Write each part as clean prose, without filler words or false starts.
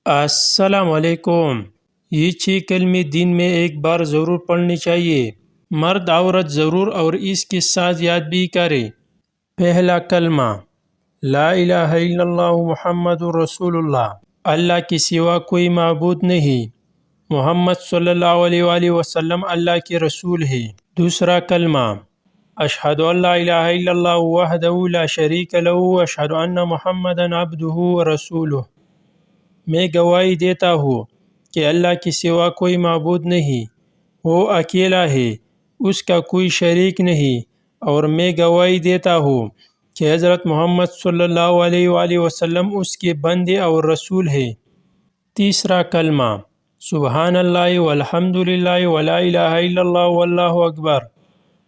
السلام علیکم۔ یہ 6 کلمے دن میں ایک بار ضرور پڑھنی چاہیے، مرد عورت ضرور، اور اس کے ساتھ یاد بھی کرے۔ پہلا کلمہ لا الہ الا اللہ محمد رسول اللہ، اللہ کے سوا کوئی معبود نہیں، محمد صلی اللہ علیہ وآلہ وسلم اللہ کے رسول ہے۔ دوسرا کلمہ اشہد ان لا الہ الا اللہ وحدہ لا شریک لہ واشہد ان محمدا عبدہ ورسولہ، میں گواہی دیتا ہوں کہ اللہ کے سوا کوئی معبود نہیں، وہ اکیلا ہے، اس کا کوئی شریک نہیں، اور میں گواہی دیتا ہوں کہ حضرت محمد صلی اللہ علیہ وآلہ وسلم اس کے بندے اور رسول ہے۔ تیسرا کلمہ سبحان اللہ والحمد للہ ولا الہ الا اللہ واللہ اکبر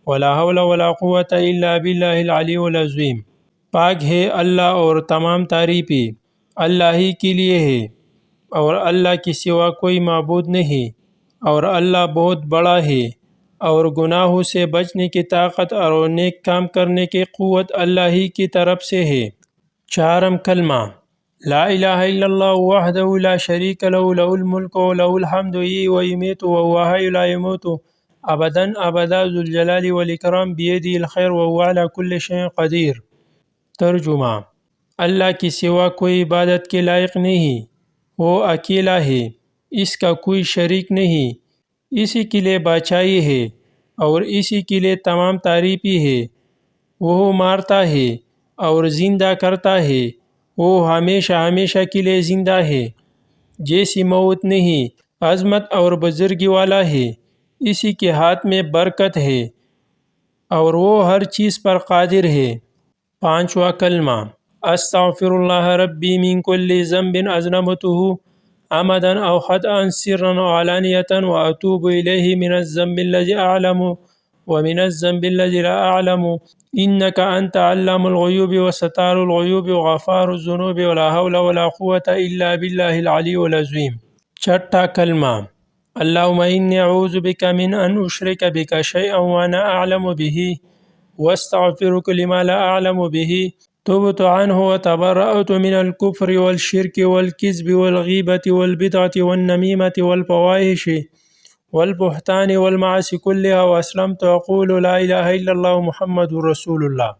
ولا حول ولا قوة الا باللہ العلی العظیم۔ پاک ہے اللہ اور تمام تعریفیں اللہ ہی کے لیے ہے، اور اللہ کے سوا کوئی معبود نہیں، اور اللہ بہت بڑا ہے، اور گناہوں سے بچنے کی طاقت اور نیک کام کرنے کی قوت اللہ ہی کی طرف سے ہے۔ چہارم کلمہ لا الہ الا اللہ وحدہ لا شریک لہ لہ الملک ولہ الحمد یحیی ویمیت وہو حی لا یموت ابدا ابدا ذو الجلال والاکرام بیدہ الخیر وہو علی کل شیء قدیر۔ ترجمہ: اللہ کے سوا کوئی عبادت کے لائق نہیں، وہ اکیلا ہے، اس کا کوئی شریک نہیں، اسی کے لیے بادشاہی ہے اور اسی کے لیے تمام تعریفیں ہے۔ وہ مارتا ہے اور زندہ کرتا ہے، وہ ہمیشہ ہمیشہ کے لیے زندہ ہے، جیسی موت نہیں، عظمت اور بزرگی والا ہے، اسی کے ہاتھ میں برکت ہے اور وہ ہر چیز پر قادر ہے۔ پانچواں کلمہ استغفر اللہ ربی من کل ذنب اذنبته عمدا او خطأ سرا او علانیة واتوب الیہ من الذنب الذی اعلم ومن الذنب الذی لا اعلم انک انت علام الغیوب وستار الغیوب وغفار الذنوب ولا حول ولا قوة الا باللہ العلی العظیم۔ چھٹا کلمہ اللہم انی اعوذ بک من ان اشرک بک شیئا وانا اعلم به واستغفرک لما لا اعلم به تبت عنه وتبرأت من الكفر والشرك والكذب والغيبة والبدعة والنميمة والفواحش والبهتان والمعاصي كلها وأسلمت أقول لا إله إلا الله محمد رسول الله۔